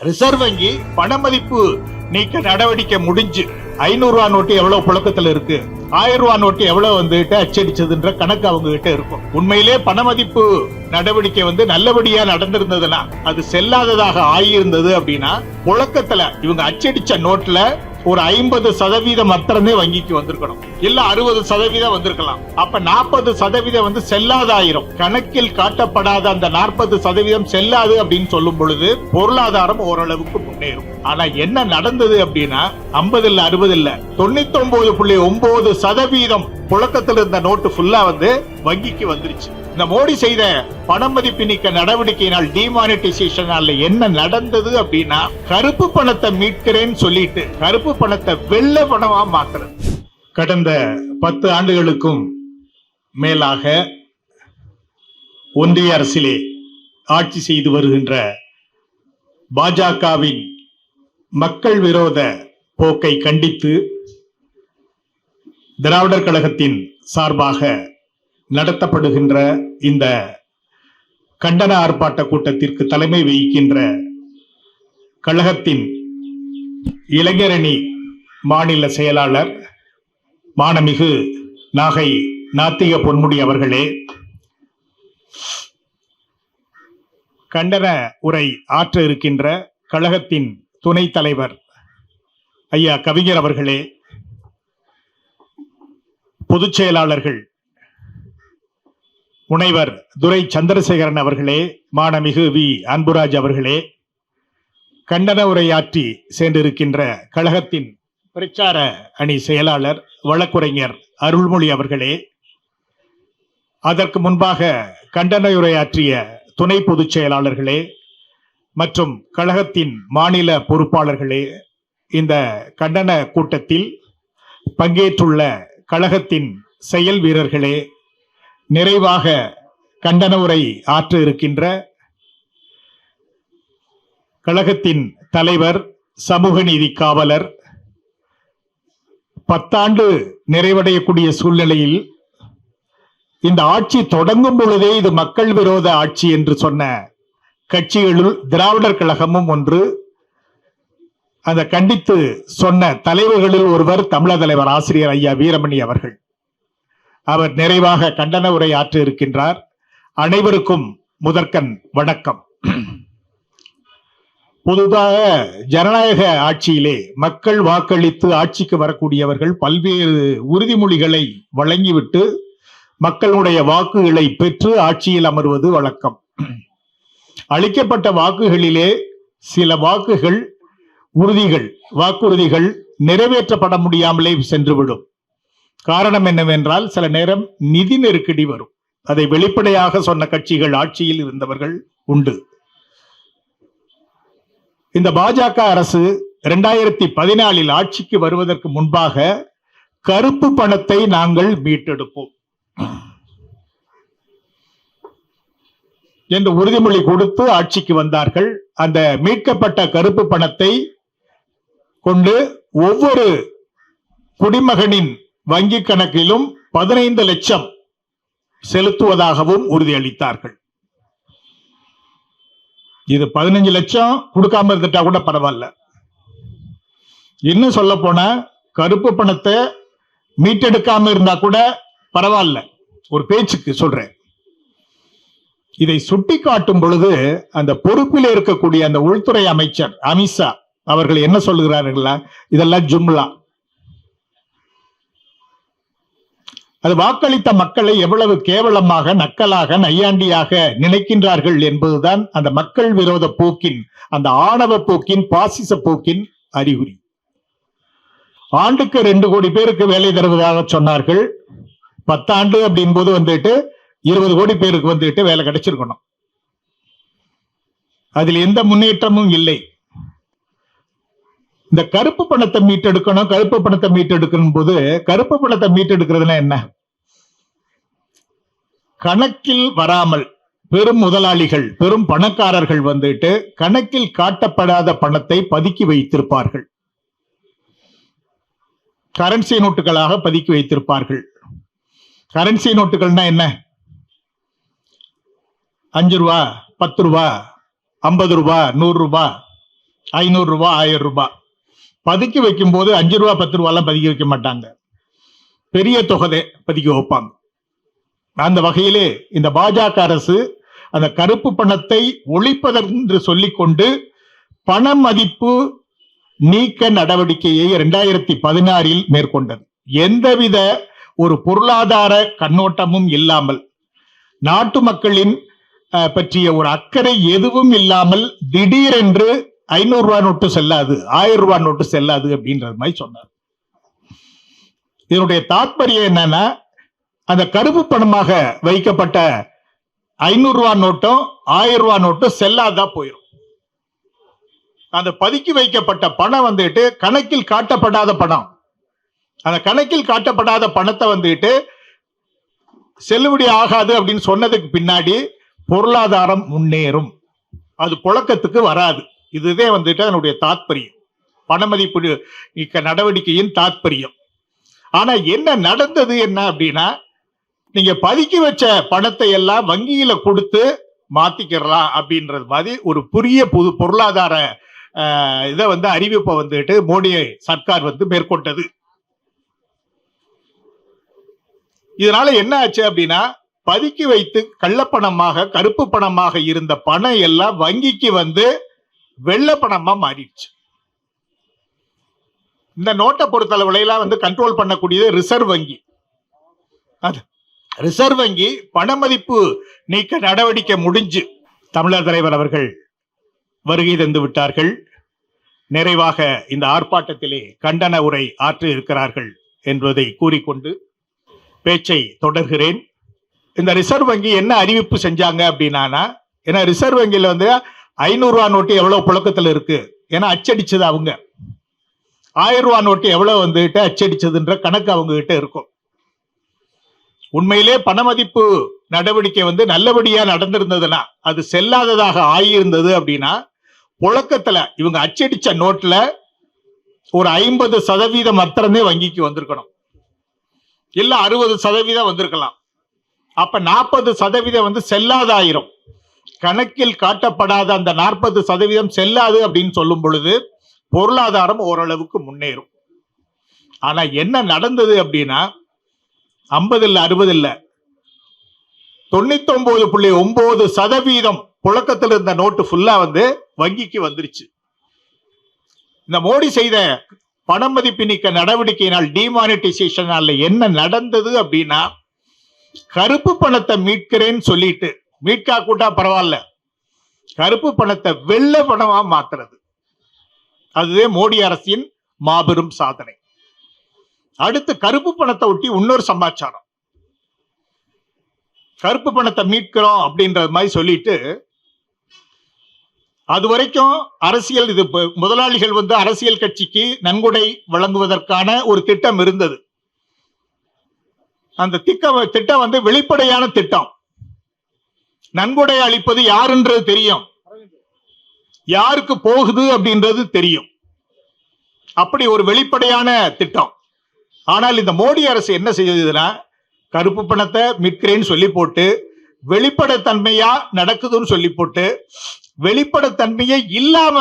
Reserve வங்கி பணமதிப்பு நீக்க நடவடிக்கை முடிஞ்சு 500 ரூபாய் நோட்டு எவ்வளவு புழக்கத்துல இருக்கு, 1000 ரூபாய் நோட்டு எவ்வளவு வந்துட்டு அச்சடிச்சதுன்ற கணக்கு அவங்க கிட்ட இருக்கும். உண்மையிலே பணமதிப்பு நடவடிக்கை நல்லபடியா நடந்திருந்ததுன்னா, அது செல்லாததாக ஆகியிருந்தது அப்படின்னா, புழக்கத்துல இவங்க அச்சடிச்ச நோட்ல ஒரு 50% மாத்திரமே வங்கிக்கு வந்திருக்கணும், இல்ல 60% வந்திருக்கலாம். அப்ப 40% செல்லாதாயிரம், கணக்கில் காட்டப்படாத அந்த 40% செல்லாது அப்படின்னு சொல்லும் பொழுது பொருளாதாரம் ஓரளவுக்கு முன்னேறும். ஆனா என்ன நடந்தது அப்படின்னா, 50 இல்ல 60 இல்ல 99.9% புழக்கத்தில் இருந்த நோட்டு ஃபுல்லா வங்கிக்கு வந்துருச்சு. இந்த மோடி செய்த பணமதிப்பு நீக்க நடவடிக்கையினால், டிமானிட்டைசேஷனால என்ன நடந்தது அப்படின்னா, கருப்பு பணத்தை மீட்கிறேன்னு சொல்லிட்டு கருப்பு பணத்தை வெள்ளை பணமா மாத்துறது. கடந்த 10 ஆண்டுகளுக்கும் மேலாக ஒன்றிய அரசிலே ஆட்சி செய்து வருகின்ற பாஜகவின் மக்கள் விரோத போக்கை கண்டித்து திராவிடர் கழகத்தின் சார்பாக நடத்தப்படுகின்ற இந்த கண்டன ஆர்ப்பாட்ட கூட்டத்திற்கு தலைமை வகிக்கின்ற கழகத்தின் இளைஞரணி மாநில செயலாளர் மாண்புமிகு நாகை நாத்திக பொன்முடி அவர்களே, கண்டன உரை ஆற்ற இருக்கின்ற கழகத்தின் துணைத் தலைவர் ஐயா கவிஞர் அவர்களே, பொதுச் செயலாளர்கள் முனைவர் துரை சந்திரசேகரன் அவர்களே, மாண்புமிகு வி அன்புராஜ் அவர்களே, கண்டன உரையாற்றி சென்றிருக்கின்ற கழகத்தின் பிரச்சார அணி செயலாளர் வழக்குரைஞர் அருள்மொழி அவர்களே, அதற்கு முன்பாக கண்டன உரையாற்றிய துணை பொதுச் செயலாளர்களே மற்றும் கழகத்தின் மாநில பொறுப்பாளர்களே, இந்த கண்டன கூட்டத்தில் பங்கேற்றுள்ள கழகத்தின் செயல் வீரர்களே, நிறைவாக கண்டன உரை ஆற்ற இருக்கின்ற கழகத்தின் தலைவர், சமூக நீதி காவலர், 10 ஆண்டு நிறைவடையக்கூடிய சூழ்நிலையில் இந்த ஆட்சி தொடங்கும் பொழுதே இது மக்கள் விரோத ஆட்சி என்று சொன்ன கட்சிகளுள் திராவிடர் கழகமும் ஒன்று. அந்த கண்டித்து சொன்ன தலைவர்களில் ஒருவர் தமிழக தலைவர் ஆசிரியர் ஐயா வீரமணி அவர்கள். அவர் நிறைவாக கண்டன உரை ஆற்ற இருக்கின்றார். அனைவருக்கும் முதற்கண் வணக்கம். பொதுவாக ஜனநாயக ஆட்சியிலே மக்கள் வாக்களித்து ஆட்சிக்கு வரக்கூடியவர்கள் பல்வேறு உறுதிமொழிகளை வழங்கிவிட்டு மக்களுடைய வாக்குகளை பெற்று ஆட்சியில் அமர்வது வழக்கம். அளிக்கப்பட்ட வாக்குகளிலே சில வாக்குறுதிகள் நிறைவேற்றப்பட முடியாமலே சென்றுவிடும். காரணம் என்னவென்றால், சில நேரம் நிதி நெருக்கடி வரும். அதை வெளிப்படையாக சொன்ன கட்சிகள் ஆட்சியில் இருந்தவர்கள் உண்டு. இந்த பாஜக அரசு 2014 ஆட்சிக்கு வருவதற்கு முன்பாக கருப்பு பணத்தை நாங்கள் மீட்டெடுப்போம் என்று உறுதிமொழி கொடுத்து ஆட்சிக்கு வந்தார்கள். அந்த மீட்கப்பட்ட கருப்பு பணத்தை கொண்டு ஒவ்வொரு குடிமகனின் வங்கி கணக்கிலும் 15 லட்சம் செலுத்துவதாகவும் உறுதியளித்தார்கள். இது 15 லட்சம் கொடுக்காம இருந்துட்டா கூட பரவாயில்ல. இன்னும் சொல்ல போனா கருப்பு பணத்தை மீட்டெடுக்காம இருந்தா கூட பரவாயில்ல, ஒரு பேச்சுக்கு சொல்றேன். இதை சுட்டி காட்டும் பொழுது அந்த பொறுப்பில் இருக்கக்கூடிய அந்த உள்துறை அமைச்சர் அமித்ஷா அவர்கள் என்ன சொல்லுகிறார்களா, இதெல்லாம் ஜும்லா. அது வாக்களித்த மக்களை எவ்வளவு கேவலமாக, நக்கலாக, நையாண்டியாக நினைக்கின்றார்கள் என்பதுதான் அந்த மக்கள் விரோத போக்கின், அந்த ஆணவ போக்கின், பாசிச போக்கின் அறிகுறி. ஆண்டுக்கு 2 கோடி பேருக்கு வேலை தருவதாக சொன்னார்கள். 10 ஆண்டு அப்படின் போது 20 கோடி பேருக்கு வேலை கிடைச்சிருக்கணும். அதில் எந்த முன்னேற்றமும் இல்லை. இந்த கருப்பு பணத்தை மீட்டெடுக்கணும், கருப்பு பணத்தை மீட்டெடுக்கணும் போது, கருப்பு பணத்தை மீட்டெடுக்கிறதுனா என்ன? கணக்கில் வராமல் பெரும் முதலாளிகள், பெரும் பணக்காரர்கள் கணக்கில் காட்டப்படாத பணத்தை பதுக்கி வைத்திருப்பார்கள். கரன்சி நோட்டுகளாக பதுக்கி வைத்திருப்பார்கள். கரன்சி நோட்டுகள்னா என்ன? 5 ரூபா, 10 ரூபா, 50 ரூபா, 100 ரூபா, 500 ரூபாய் 1000 ரூபாய் பதுக்கி வைக்கும் போது 5 ரூபாய் 10 ரூபாய்லாம் பதுக்கி வைக்க மாட்டாங்க, பெரிய தொகை பதுக்கி வைப்பாங்க. அந்த வகையிலே இந்த பாஜக அரசு அந்த கருப்பு பணத்தை ஒழிப்பதென்று சொல்லிக்கொண்டு பண மதிப்பு நீக்க நடவடிக்கையை 2016 மேற்கொண்டது. எந்தவித ஒரு பொருளாதார கண்ணோட்டமும் இல்லாமல், நாட்டு மக்களின் பற்றிய ஒரு அக்கறை எதுவும் இல்லாமல் திடீரென்று 500 ரூபாய் நோட்டு செல்லாது, 1000 ரூபாய் நோட்டு செல்லாது அப்படின்றது மாதிரி சொன்னார். இதனுடைய தாற்பயம் என்னன்னா, அந்த கருப்பு பணமாக வைக்கப்பட்ட 500 ரூபாய் நோட்டும் 1000 ரூபாய் நோட்டும் செல்லாதா போயிடும். அந்த பதுக்கி வைக்கப்பட்ட பணம் வந்துட்டு கணக்கில் காட்டப்படாத பணம். அந்த கணக்கில் காட்டப்படாத பணத்தை வந்துட்டு செல்லுபடி ஆகாது அப்படின்னு சொன்னதுக்கு பின்னாடி பொருளாதாரம் முன்னேறும், அது புழக்கத்துக்கு வராது. இதுதான் வந்துட்டு அதனுடைய தாற்பயம், பணமதிப்பு நீக்க நடவடிக்கையின் தாற்பயம். ஆனா என்ன நடந்தது என்ன அப்படின்னா, நீங்க பதுக்கி வச்ச பணத்தை எல்லாம் வங்கியில கொடுத்து மாத்திக்கிறலாம் அப்படின்றது மாதிரி ஒரு புதிய பொருளாதார இதை அறிவிப்பை வந்துட்டு மோடி சர்க்கார் மேற்கொண்டது. இதனால என்ன ஆச்சு அப்படின்னா, பதுக்கி வைத்து கள்ளப்பணமாக கருப்பு பணமாக இருந்த பணம் எல்லாம் வங்கிக்கு வெள்ள பணமா மாறிடுச்சு. இந்த நோட்டை பொறுத்தளவுல எல்லாம் கண்ட்ரோல் பண்ணக்கூடியது ரிசர்வ் வங்கி. அது ரிசர்வ் வங்கி பணமதிப்பு நீக்க நடவடிக்கை முடிஞ்சு தமிழர் தலைவர் அவர்கள் வருகை தந்து விட்டார்கள். நிறைவாக இந்த ஆர்ப்பாட்டத்திலே கண்டன உரை ஆற்ற இருக்கிறார்கள் என்பதை கூறிக்கொண்டு பேச்சை தொடர்கிறேன். இந்த ரிசர்வ் வங்கி என்ன அறிவிப்பு செஞ்சாங்க அப்படின்னா, ஏன்னா ரிசர்வ் வங்கியில 500 ரூபாய் நோட்டு எவ்வளவு புழக்கத்தில் இருக்கு, ஏன்னா அச்சடிச்சது அவங்க. 1000 ரூபாய் நோட்டு எவ்வளவு அச்சடிச்சதுன்ற கணக்கு அவங்க கிட்ட இருக்கும். உண்மையிலே பணமதிப்பு நடவடிக்கை நல்லபடியா நடந்திருந்ததுன்னா, அது செல்லாததாக ஆகியிருந்தது அப்படின்னா, புழக்கத்துல இவங்க அச்சடிச்ச நோட்ல ஒரு 50% மாத்திரமே வங்கிக்கு வந்திருக்கணும், இல்ல 60% வந்திருக்கலாம். அப்ப 40% செல்லாதாயிரும். கணக்கில் காட்டப்படாத அந்த 40% செல்லாது அப்படின்னு சொல்லும் பொழுது பொருளாதாரம் ஓரளவுக்கு முன்னேறும். ஆனா என்ன நடந்தது அப்படின்னா, 50 இல்ல 60 இல்ல 99.9% புழக்கத்தில் இருந்த நோட்டு ஃபுல்லா வங்கிக்கு வந்துருச்சு. இந்த மோடி செய்த பணமதிப்பு நீக்க நடவடிக்கையினால், டிமானிட்டைசேஷனால என்ன நடந்தது அப்படின்னா, கருப்பு பணத்தை மீட்கிறேன்னு சொல்லிட்டு, மீட்கா கூட்டா பரவாயில்ல, கருப்பு பணத்தை வெள்ள பணமா மாத்துறது, அதுவே மோடி அரசின் மாபெரும் சாதனை. அடுத்து கருப்பு பணத்தை ஒட்டி இன்னொரு சமாச்சாரம், கருப்பு பணத்தை மீட்கிறோம் அப்படின்றது மாதிரி சொல்லிட்டு, அது வரைக்கும் அரசியல் இது முதலாளிகள் அரசியல் கட்சிக்கு நன்கொடை வழங்குவதற்கான ஒரு திட்டம் இருந்தது. அந்த திட்டம் வெளிப்படையான திட்டம். நன்கொடை அளிப்பது யாருன்றது தெரியும், யாருக்கு போகுது அப்படின்றது தெரியும். அப்படி ஒரு வெளிப்படையான திட்டம். ஆனால் இந்த மோடி அரசு என்ன செய்யுதுன்னா, கருப்பு பணத்தை மீட்கிறேன்னு சொல்லி போட்டு, வெளிப்படைத்தன்மையா நடக்குதுன்னு சொல்லி போட்டு, வெளிப்படைத்தன்மையே இல்லாம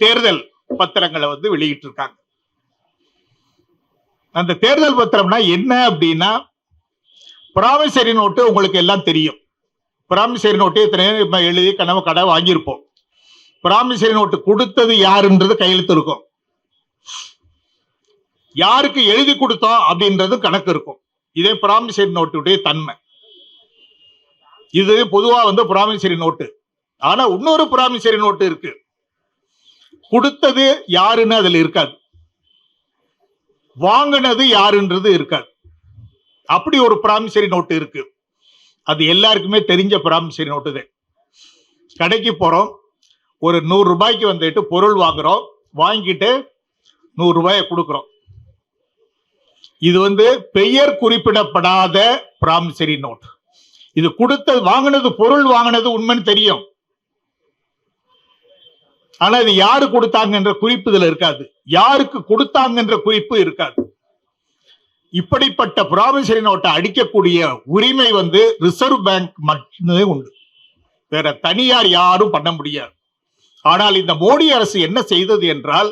தேர்தல் பத்திரங்களை வெளியிட்டு இருக்காங்க. அந்த தேர்தல் பத்திரம்னா என்ன அப்படின்னா, பிராமிசரி நோட்டு உங்களுக்கு எல்லாம் தெரியும். பிராமிசரி நோட்டு எத்தனை எழுதி கடை வாங்கியிருப்போம். பிராமிசரி நோட்டு கொடுத்தது யாருன்றது கையெழுத்து இருக்கும், யாருக்கு எழுதி கொடுத்தோம் அப்படின்றது கணக்கு இருக்கும். இதே பிராமிசரி நோட்டுடைய தன்மை. இது பொதுவா பிராமிசரி நோட்டு. ஆனா இன்னொரு பிராமிசரி நோட்டு இருக்கு, கொடுத்தது யாருன்னு அதுல இருக்காது, வாங்கினது யாருன்றது இருக்காது. அப்படி ஒரு பிராமிசரி நோட்டு இருக்கு. அது எல்லாருக்குமே தெரிஞ்ச பிராமிசரி நோட்டு தான். கடைக்கு போறோம், ஒரு 100 ரூபாய்க்கு பொருள் வாங்குறோம், வாங்கிட்டு 100 ரூபாயை கொடுக்கிறோம். இது பெயர் குறிப்பிடப்படாத பிராமிசரி நோட். இது கொடுத்த வாங்கினது, பொருள் வாங்கினது உண்மைன்னு தெரியும், ஆனா இது யாரு கொடுத்தாங்கன்ற குறிப்பு இதுல இருக்காது, யாருக்கு கொடுத்தாங்கன்ற குறிப்பு இருக்காது. இப்படிப்பட்ட பிராமிசரி நோட்டை அடிக்கக்கூடிய உரிமை ரிசர்வ் பேங்க் மட்டுமே உண்டு, வேற தனியார் யாரும் பண்ண முடியாது. ஆனால் இந்த மோடி அரசு என்ன செய்தது என்றால்,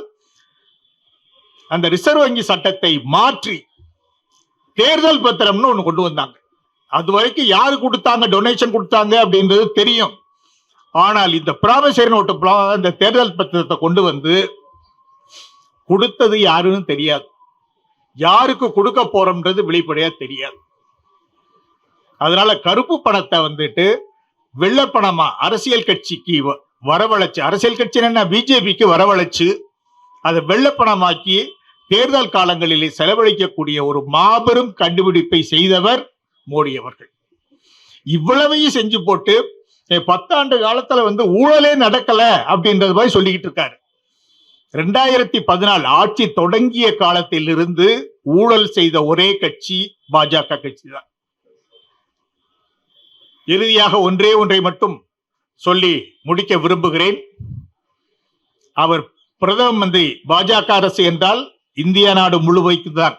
அந்த ரிசர்வ் வங்கி சட்டத்தை மாற்றி தேர்தல் பத்திரம்னு ஒண்ணு கொண்டு வந்தாங்க. அது வரைக்கும் யாரு கொடுத்தாங்க, டொனேஷன் கொடுத்தாங்க அப்படின்றது தெரியும். ஆனால் இந்த ப்ராமிசரி நோட்டு, இந்த தேர்தல் பத்திரத்தை கொண்டு வந்து கொடுத்தது யாருன்னு தெரியாது, யாருக்கு கொடுக்க போறோம்ன்றது வெளிப்படையா தெரியாது. அதனால கருப்பு பணத்தை வந்துட்டு வெள்ளை பணமா அரசியல் கட்சிக்கு வரவழைச்சு, அரசியல் கட்சி என்ன பிஜேபிக்கு வரவழைச்சு அதை வெள்ளை பணமாக்கி தேர்தல் காலங்களிலே செலவழிக்கக்கூடிய ஒரு மாபெரும் கண்டுபிடிப்பை செய்தவர் மோடி அவர்கள். இவ்வளவையும் செஞ்சு போட்டு 10 ஆண்டு காலத்துல ஊழலே நடக்கல அப்படின்றது மாதிரி சொல்லிக்கிட்டு இருக்காரு. 2014 ஆட்சி தொடங்கிய காலத்தில் இருந்து ஊழல் செய்த ஒரே கட்சி பாஜக கட்சி தான். இறுதியாக ஒன்றை மட்டும் சொல்லி முடிக்க விரும்புகிறேன். அவர் பிரதம மந்திரி, பாஜக அரசு என்றால் இந்திய நாடு முழுமைக்கும் தான்,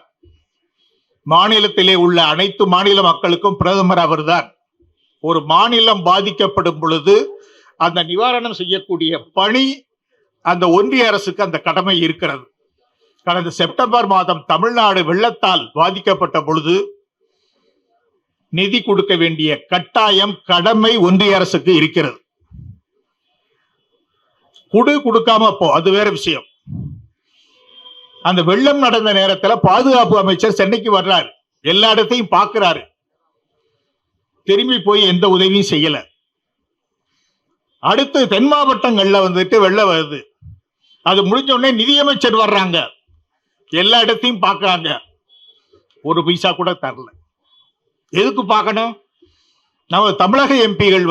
மாநிலத்திலே உள்ள அனைத்து மாநில மக்களுக்கும் பிரதமர் அவர்தான். ஒரு மாநிலம் பாதிக்கப்படும் பொழுது அந்த நிவாரணம் செய்யக்கூடிய பணி அந்த ஒன்றிய அரசுக்கு அந்த கடமை இருக்கிறது. கடந்த செப்டம்பர் மாதம் தமிழ்நாடு வெள்ளத்தால் பாதிக்கப்பட்ட பொழுது நிதி கொடுக்க வேண்டிய கட்டாயம், கடமை ஒன்றிய அரசுக்கு இருக்கிறது. கொடுக்காம போ, அது வேற விஷயம். அந்த வெள்ளம் நடந்த நேரத்தில் பாதுகாப்பு அமைச்சர் சென்னைக்கு வர்றாரு, எல்லா இடத்தையும் பார்க்கிறாரு, திரும்பி போய் எந்த உதவியும் செய்யல. அடுத்து தென் மாவட்டங்கள்ல வெள்ளம் வருது, அது முடிஞ்ச உடனே நிதியமைச்சர் வர்றாங்க, எல்லா இடத்தையும் பார்க்கறாங்க, ஒரு பைசா கூட தரல. எதுக்கு பார்க்கணும்? நம்ம தமிழக எம்பிகள்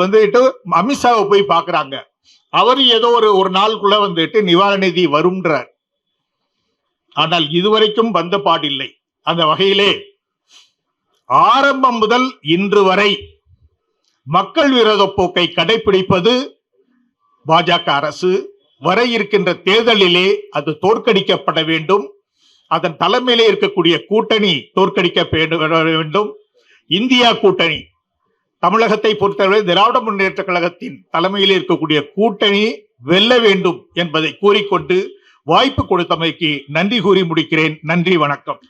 அமித்ஷாவை போய் பார்க்கறாங்க, அவர் ஏதோ ஒரு நாளுக்குள்ள நிவாரண நிதி வரும்ன்றார். ஆனால் இதுவரைக்கும் வந்த பாடில்லை. அந்த வகையிலே ஆரம்பம் முதல் இன்று வரை மக்கள் விரோத போக்கை கடைபிடிப்பது பாஜக அரசு. வர இருக்கின்ற தேர்தலிலே அது தோற்கடிக்கப்பட வேண்டும். அதன் தலைமையிலே இருக்கக்கூடிய கூட்டணி தோற்கடிக்கப்பட வேண்டும். இந்தியா கூட்டணி, தமிழகத்தை பொறுத்தவரை திராவிட முன்னேற்ற கழகத்தின் தலைமையில் இருக்கக்கூடிய கூட்டணி வெல்ல வேண்டும் என்பதை கூறிக்கொண்டு வாய்ப்பு கொடுத்தமைக்கு நன்றி கூறி முடிக்கிறேன். நன்றி, வணக்கம்.